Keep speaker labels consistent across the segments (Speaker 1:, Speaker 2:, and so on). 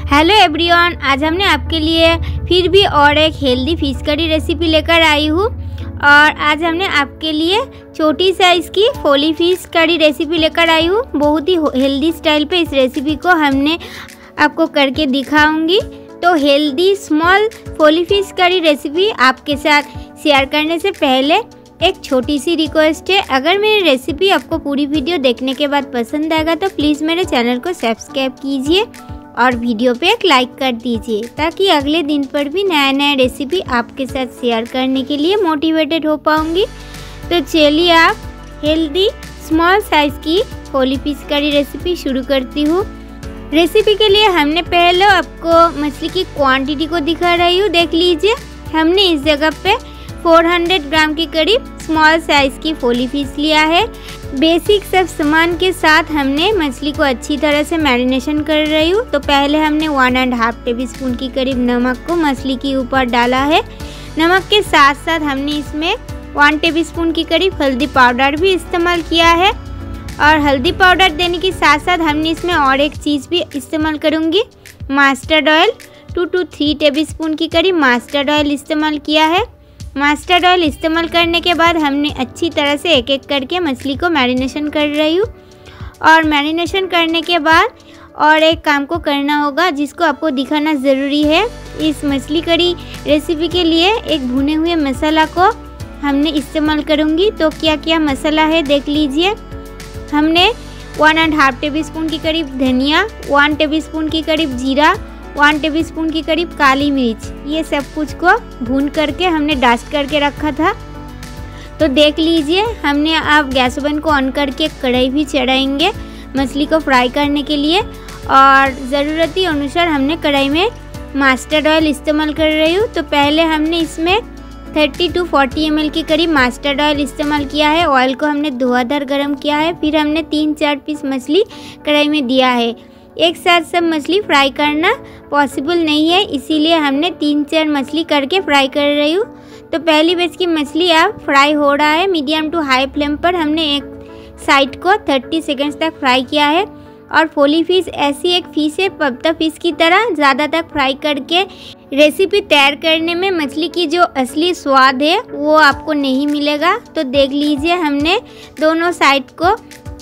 Speaker 1: Hello everyone, आज हमने आपके लिए फिर भी और एक हेल्दी फिश करी रेसिपी लेकर आई हूँ। और आज हमने आपके लिए छोटी साइज़ की फोली फिश करी रेसिपी लेकर आई हूँ। बहुत ही हेल्दी स्टाइल पे इस रेसिपी को हमने आपको करके दिखाऊंगी। तो हेल्दी स्मॉल फोली फिश करी रेसिपी आपके साथ शेयर करने से पहले एक छोटी सी रिक्वेस्ट है, अगर मेरी रेसिपी आपको पूरी वीडियो देखने के बाद पसंद आएगा तो प्लीज़ मेरे चैनल को सब्सक्राइब कीजिए और वीडियो पे एक लाइक कर दीजिए, ताकि अगले दिन पर भी नया रेसिपी आपके साथ शेयर करने के लिए मोटिवेटेड हो पाऊँगी। तो चलिए आप हेल्दी स्मॉल साइज़ की फोली फिश करी रेसिपी शुरू करती हूँ। रेसिपी के लिए हमने पहले आपको मछली की क्वांटिटी को दिखा रही हूँ, देख लीजिए। हमने इस जगह पे 400 ग्राम के करीब स्मॉल साइज़ की फोली फिश लिया है। बेसिक सब सामान के साथ हमने मछली को अच्छी तरह से मैरिनेशन कर रही हूँ। तो पहले हमने 1.5 टेबलस्पून की करीब नमक को मछली के ऊपर डाला है। नमक के साथ साथ हमने इसमें 1 टेबलस्पून की करीब हल्दी पाउडर भी इस्तेमाल किया है। और हल्दी पाउडर देने के साथ साथ हमने इसमें और एक चीज़ भी इस्तेमाल करूँगी, मस्टर्ड ऑयल 2 to 3 टेबलस्पून की करीब मस्टर्ड ऑयल इस्तेमाल किया है। मस्टर्ड ऑयल इस्तेमाल करने के बाद हमने अच्छी तरह से एक एक करके मछली को मैरिनेशन कर रही हूँ। और मैरिनेशन करने के बाद और एक काम को करना होगा जिसको आपको दिखाना ज़रूरी है। इस मछली करी रेसिपी के लिए एक भुने हुए मसाला को हमने इस्तेमाल करूँगी। तो क्या क्या मसाला है देख लीजिए। हमने 1.5 टेबलस्पून की करीब धनिया, 1 टेबलस्पून की करीब जीरा, 1 टेबलस्पून की करीब काली मिर्च, ये सब कुछ को भून करके हमने डस्ट करके रखा था। तो देख लीजिए, हमने अब गैस ओवन को ऑन करके कढ़ाई भी चढ़ाएंगे मछली को फ्राई करने के लिए। और ज़रूरती अनुसार हमने कढ़ाई में मस्टर्ड ऑयल इस्तेमाल कर रही हूँ। तो पहले हमने इसमें 30 to 40 ml के करीब मस्टर्ड ऑयल इस्तेमाल किया है। ऑयल को हमने धुआंधार गर्म किया है। फिर हमने 3-4 पीस मछली कढ़ाई में दिया है। एक साथ सब मछली फ्राई करना पॉसिबल नहीं है, इसीलिए हमने 3-4 मछली करके फ्राई कर रही हूँ। तो पहली बैच की मछली अब फ्राई हो रहा है। मीडियम टू हाई फ्लेम पर हमने एक साइड को 30 सेकंड्स तक फ्राई किया है। और फोली फिश ऐसी एक फिश है, पप्ता फिश की तरह ज़्यादा तक फ्राई करके रेसिपी तैयार करने में मछली की जो असली स्वाद है वो आपको नहीं मिलेगा। तो देख लीजिए, हमने दोनों साइड को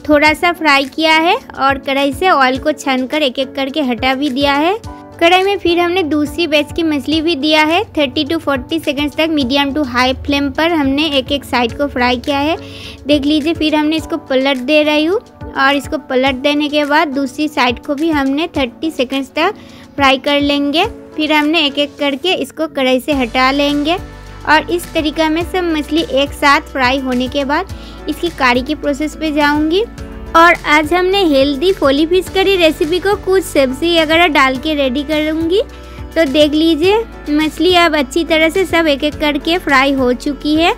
Speaker 1: थोड़ा सा फ्राई किया है और कढ़ाई से ऑयल को छानकर एक एक करके हटा भी दिया है। कढ़ाई में फिर हमने दूसरी बैच की मछली भी दिया है। 30 to 40 सेकंड्स तक मीडियम टू हाई फ्लेम पर हमने एक एक साइड को फ्राई किया है, देख लीजिए। फिर हमने इसको पलट दे रही हूँ और इसको पलट देने के बाद दूसरी साइड को भी हमने 30 सेकंड्स तक फ्राई कर लेंगे। फिर हमने एक एक करके इसको कढ़ाई से हटा लेंगे। और इस तरीका में सब मछली एक साथ फ्राई होने के बाद इसकी करी की प्रोसेस पे जाऊंगी। और आज हमने हेल्दी फोली फिश करी रेसिपी को कुछ सब्जी वगैरह डाल के रेडी करूंगी। तो देख लीजिए, मछली अब अच्छी तरह से सब एक एक करके फ्राई हो चुकी है।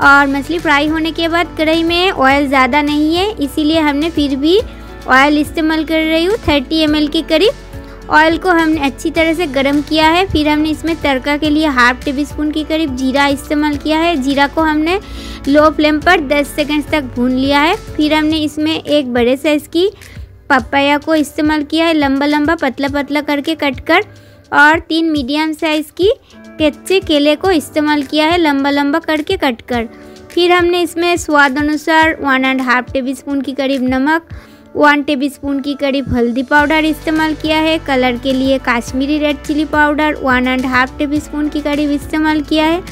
Speaker 1: और मछली फ्राई होने के बाद कढ़ाई में ऑयल ज़्यादा नहीं है, इसीलिए हमने फिर भी ऑयल इस्तेमाल कर रही हूँ। 30 ml के करीब ऑयल को हमने अच्छी तरह से गर्म किया है। फिर हमने इसमें तड़का के लिए 1/2 टेबलस्पून के करीब जीरा इस्तेमाल किया है। जीरा को हमने लो फ्लेम पर 10 सेकंड्स तक भून लिया है। फिर हमने इसमें एक बड़े साइज़ की पपाया को इस्तेमाल किया है, लंबा लंबा पतला पतला करके कट कर। और 3 मीडियम साइज़ की कच्चे केले को इस्तेमाल किया है, लंबा लंबा करके कट कर। फिर हमने इसमें स्वाद अनुसार 1.5 टेबलस्पून की करीब नमक, 1 टेबलस्पून की करीब हल्दी पाउडर इस्तेमाल किया है। कलर के लिए Kashmiri red chilli powder 1.5 tablespoon की करीब इस्तेमाल किया है।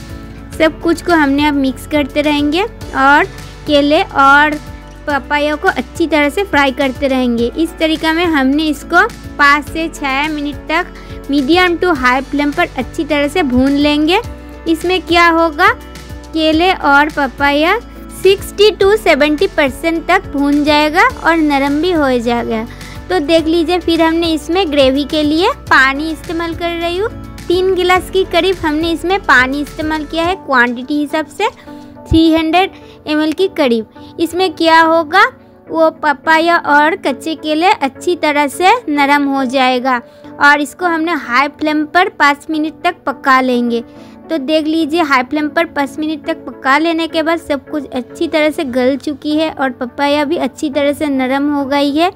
Speaker 1: सब कुछ को हमने अब मिक्स करते रहेंगे और केले और पपाया को अच्छी तरह से फ्राई करते रहेंगे। इस तरीका में हमने इसको 5 से 6 मिनट तक मीडियम टू हाई फ्लेम पर अच्छी तरह से भून लेंगे। इसमें क्या होगा, केले और पपाया 60 to 70% तक भून जाएगा और नरम भी हो जाएगा। तो देख लीजिए, फिर हमने इसमें ग्रेवी के लिए पानी इस्तेमाल कर रही हूँ। 3 गिलास की करीब हमने इसमें पानी इस्तेमाल किया है, क्वांटिटी हिसाब से 300 ml की करीब। इसमें क्या होगा, वो पपाया और कच्चे केले अच्छी तरह से नरम हो जाएगा। और इसको हमने हाई फ्लेम पर 5 मिनट तक पका लेंगे। तो देख लीजिए, हाई फ्लेम पर 5 मिनट तक पका लेने के बाद सब कुछ अच्छी तरह से गल चुकी है और पपाया भी अच्छी तरह से नरम हो गई है।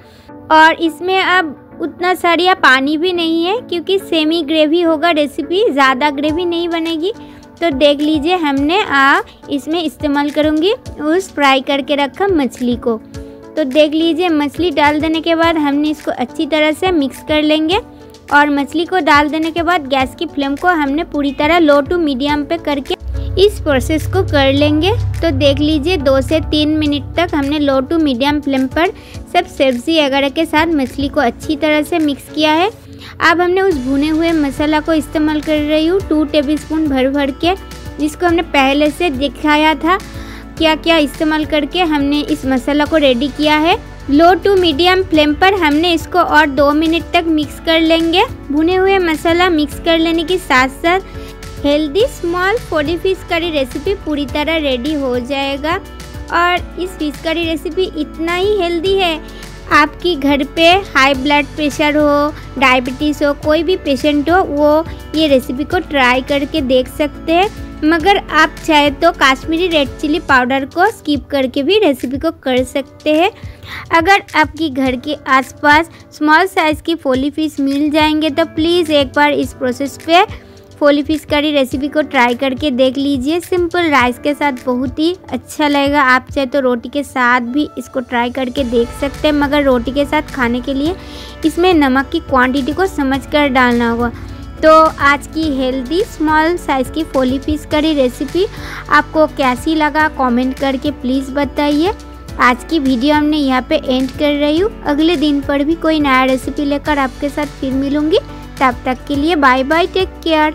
Speaker 1: और इसमें अब उतना सारा पानी भी नहीं है क्योंकि सेमी ग्रेवी होगा रेसिपी, ज़्यादा ग्रेवी नहीं बनेगी। तो देख लीजिए हमने इसमें इस्तेमाल करूँगी उस फ्राई करके रखा मछली को। तो देख लीजिए मछली डाल देने के बाद हमने इसको अच्छी तरह से मिक्स कर लेंगे और मछली को डाल देने के बाद गैस की फ्लेम को हमने पूरी तरह लो टू मीडियम पे करके इस प्रोसेस को कर लेंगे। तो देख लीजिए 2 से 3 मिनट तक हमने लो टू मीडियम फ्लेम पर सब सब्जी वगैरह के साथ मछली को अच्छी तरह से मिक्स किया है। अब हमने उस भुने हुए मसाला को इस्तेमाल कर रही हूँ 2 टेबलस्पून भर के, जिसको हमने पहले से दिखाया था क्या क्या इस्तेमाल करके हमने इस मसाला को रेडी किया है। लो टू मीडियम फ्लेम पर हमने इसको और 2 मिनट तक मिक्स कर लेंगे। भुने हुए मसाला मिक्स कर लेने के साथ साथ हेल्दी स्मॉल फोली फिश करी रेसिपी पूरी तरह रेडी हो जाएगा। और इस फिश करी रेसिपी इतना ही हेल्दी है, आपकी घर पे हाई ब्लड प्रेशर हो, डायबिटीज़ हो, कोई भी पेशेंट हो वो ये रेसिपी को ट्राई करके देख सकते हैं। मगर आप चाहे तो काश्मीरी रेड चिली पाउडर को स्किप करके भी रेसिपी को कर सकते हैं। अगर आपकी घर के आसपास स्मॉल साइज़ की फोली फिश मिल जाएंगे तो प्लीज़ एक बार इस प्रोसेस पे फोली फिश करी रेसिपी को ट्राई करके देख लीजिए। सिंपल राइस के साथ बहुत ही अच्छा लगेगा। आप चाहे तो रोटी के साथ भी इसको ट्राई करके देख सकते हैं, मगर रोटी के साथ खाने के लिए इसमें नमक की क्वांटिटी को समझकर डालना होगा। तो आज की हेल्दी स्मॉल साइज़ की फोली फिश करी रेसिपी आपको कैसी लगा कमेंट करके प्लीज़ बताइए। आज की वीडियो हमने यहाँ पे एंड कर रही हूँ। अगले दिन पर भी कोई नया रेसिपी लेकर आपके साथ फिर मिलूँगी। तब तक के लिए बाय बाय, टेक केयर।